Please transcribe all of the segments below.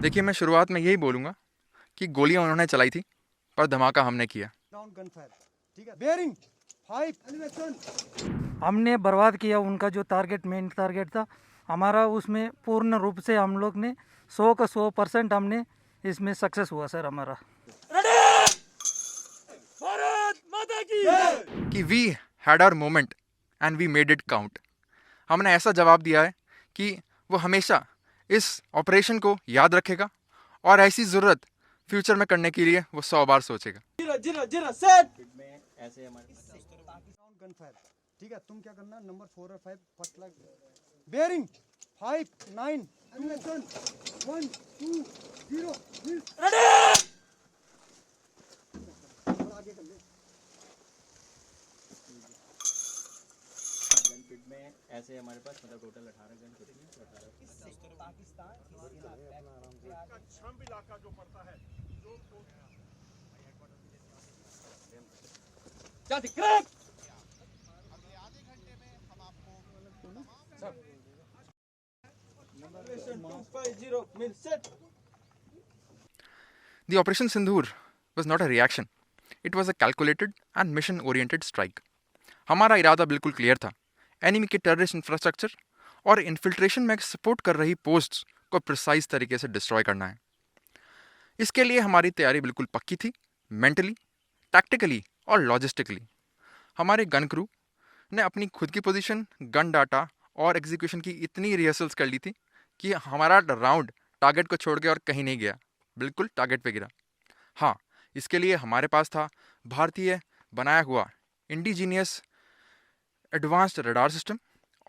देखिए, मैं शुरुआत में यही बोलूँगा कि गोलियाँ उन्होंने चलाई थी, पर धमाका हमने किया। डाउन गन फायर, ठीक है। Bearing 5 elevation. हमने बर्बाद किया उनका जो मेन टारगेट था हमारा, उसमें पूर्ण रूप से हम लोग ने 100 का 100% हमने इसमें सक्सेस हुआ सर हमारा। कि we had our moment and we made it count. हमने ऐसा जवाब दिया है कि वो हमेशा इस ऑपरेशन को याद रखेगा और ऐसी ज़रूरत फ्यूचर में करने के लिए वो 100 बार सोचेगा। ऐसे हमारे डाउन गन फायर, ठीक है। तुम क्या करना, नंबर 4 और 5 फर्स्ट लग। Bearing 5 9 elevation 1 2 0 ready. आगे कर ले। गन पिट में ऐसे हमारे पास मतलब टोटल 18 गन पिट में 18 पाकिस्तान छम इलाका जो पड़ता है जो क्या दिक्कत। अगले आधे घंटे में हम आपको The Operation Sindhur was not a reaction. It was a calculated and mission-oriented strike. हमारा इरादा बिल्कुल क्लियर था। एनिमी के टेररिस्ट इंफ्रास्ट्रक्चर और इन्फिल्ट्रेशन में सपोर्ट कर रही पोस्ट्स को प्रिसाइज तरीके से डिस्ट्रॉय करना है। इसके लिए हमारी तैयारी बिल्कुल पक्की थी, मेंटली, टैक्टिकली और लॉजिस्टिकली। हमारे गन क्रू ने अपनी खुद की पोजीशन, गन डाटा और एग्जीक्यूशन की इतनी रिहर्सल्स कर ली थी कि हमारा राउंड टारगेट को छोड़ के और कहीं नहीं गया, बिल्कुल टारगेट पे गिरा। हाँ, इसके लिए हमारे पास था भारतीय बनाया हुआ इंडिजीनियस एडवांस्ड रडार सिस्टम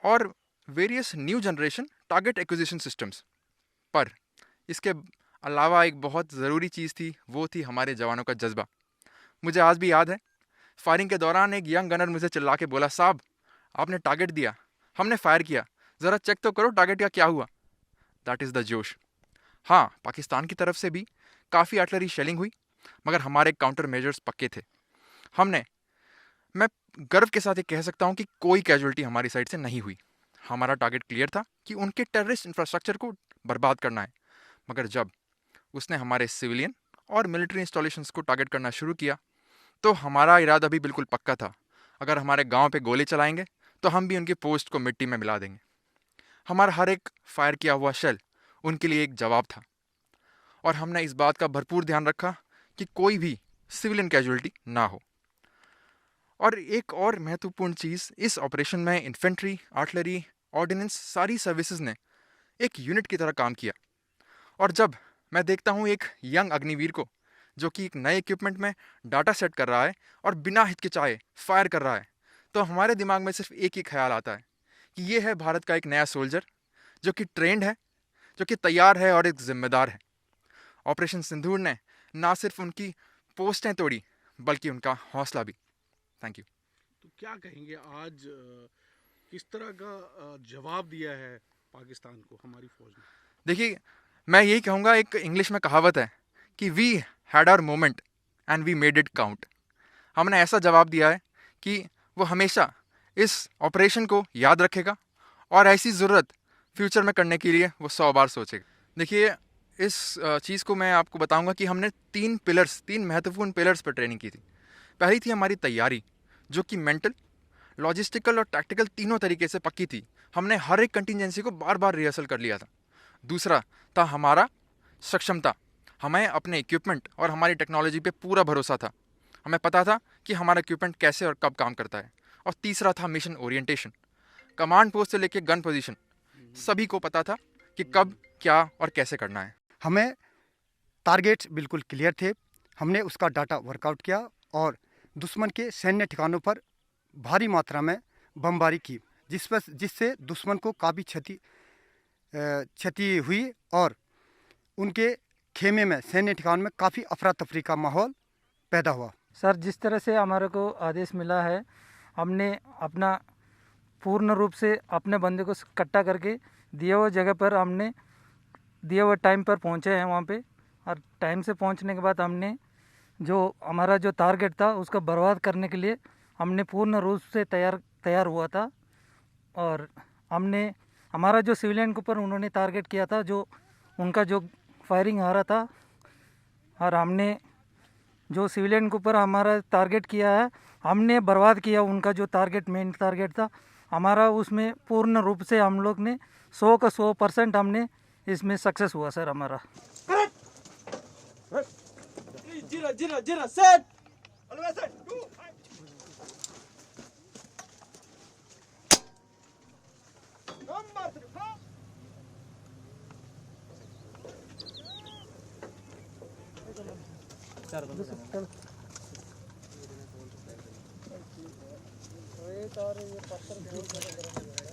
और various new generation target acquisition systems. पर इसके अलावा एक बहुत ज़रूरी चीज़ थी, वो थी हमारे जवानों का जज्बा। मुझे आज भी याद है, फायरिंग के दौरान एक यंग गनर मुझे चिल्ला के बोला, साहब आपने टारगेट दिया, हमने फायर किया, ज़रा चेक तो करो टारगेट का क्या हुआ। दैट इज़ द जोश। हाँ, पाकिस्तान की तरफ से भी काफ़ी आर्टिलरी शेलिंग हुई, मगर हमारे काउंटर मेजर्स पक्के थे। मैं गर्व के साथ ये कह सकता हूँ कि कोई कैजुअलिटी हमारी साइड से नहीं हुई। हमारा टारगेट क्लियर था कि उनके टेररिस्ट इंफ्रास्ट्रक्चर को बर्बाद करना है। मगर जब उसने हमारे सिविलियन और मिलिट्री इंस्टॉलेशंस को टारगेट करना शुरू किया, तो हमारा इरादा भी बिल्कुल पक्का था। अगर हमारे गांव पे गोले चलाएंगे तो हम भी उनकी पोस्ट को मिट्टी में मिला देंगे। हमारा हर एक फायर किया हुआ शेल उनके लिए एक जवाब था, और हमने इस बात का भरपूर ध्यान रखा कि कोई भी सिविलियन कैजुअलिटी ना हो। और एक और महत्वपूर्ण चीज़, इस ऑपरेशन में इन्फेंट्री, आर्टिलरी, ऑर्डिनेंस सारी सर्विसेज ने एक यूनिट की तरह काम किया। और जब मैं देखता हूँ एक यंग अग्निवीर को जो कि एक नए इक्विपमेंट में डाटा सेट कर रहा है और बिना हिचकिचाए फायर कर रहा है, तो हमारे दिमाग में सिर्फ एक ही ख्याल आता है कि ये है भारत का एक नया सोल्जर जो कि ट्रेंड है, जो कि तैयार है और एक जिम्मेदार है। ऑपरेशन सिंदूर ने ना सिर्फ उनकी पोस्टें तोड़ी, बल्कि उनका हौसला भी। Thank you. तो क्या कहेंगे आज किस तरह का जवाब दिया है पाकिस्तान को हमारी फौज ने? देखिए, मैं यही कहूँगा, एक इंग्लिश में कहावत है कि we had our moment and we made it count. हमने ऐसा जवाब दिया है कि वो हमेशा इस ऑपरेशन को याद रखेगा और ऐसी ज़रूरत फ्यूचर में करने के लिए वो 100 बार सोचेगा। देखिए, इस चीज़ को मैं आपको बताऊंगा कि हमने तीन महत्वपूर्ण पिलर्स पर ट्रेनिंग की थी। पहली थी हमारी तैयारी, जो कि मेंटल, लॉजिस्टिकल और टैक्टिकल तीनों तरीके से पक्की थी। हमने हर एक कंटिजेंसी को बार बार रिहर्सल कर लिया था। दूसरा था हमारा सक्षमता। हमें अपने इक्विपमेंट और हमारी टेक्नोलॉजी पे पूरा भरोसा था। हमें पता था कि हमारा इक्विपमेंट कैसे और कब काम करता है। और तीसरा था मिशन ओरिएंटेशन। कमांड पोस्ट से लेकर गन पोजीशन सभी को पता था कि कब, क्या और कैसे करना है। हमें टारगेट्स बिल्कुल क्लियर थे। हमने उसका डाटा वर्कआउट किया और दुश्मन के सैन्य ठिकानों पर भारी मात्रा में बमबारी की, जिससे दुश्मन को काफ़ी क्षति हुई और उनके खेमे में, सैन्य ठिकान में काफ़ी अफरा तफरी का माहौल पैदा हुआ। सर, जिस तरह से हमारे को आदेश मिला है, हमने अपना पूर्ण रूप से अपने बंदे को इकट्ठा करके दिए हुए जगह पर हमने दिए हुए टाइम पर पहुंचे हैं वहाँ पे। और टाइम से पहुंचने के बाद हमने जो हमारा जो टारगेट था उसका बर्बाद करने के लिए हमने पूर्ण रूप से तैयार हुआ था। और हमने हमारा जो सिविलियन के ऊपर उन्होंने टारगेट किया था, जो उनका जो फायरिंग आ रहा था और हमने जो सिविलियन के ऊपर हमारा टारगेट किया है, हमने बर्बाद किया उनका जो टारगेट, मेन टारगेट था हमारा। उसमें पूर्ण रूप से हम लोग ने 100 का 100% हमने इसमें सक्सेस हुआ सर हमारा। जीरा सेट और ये पत्थर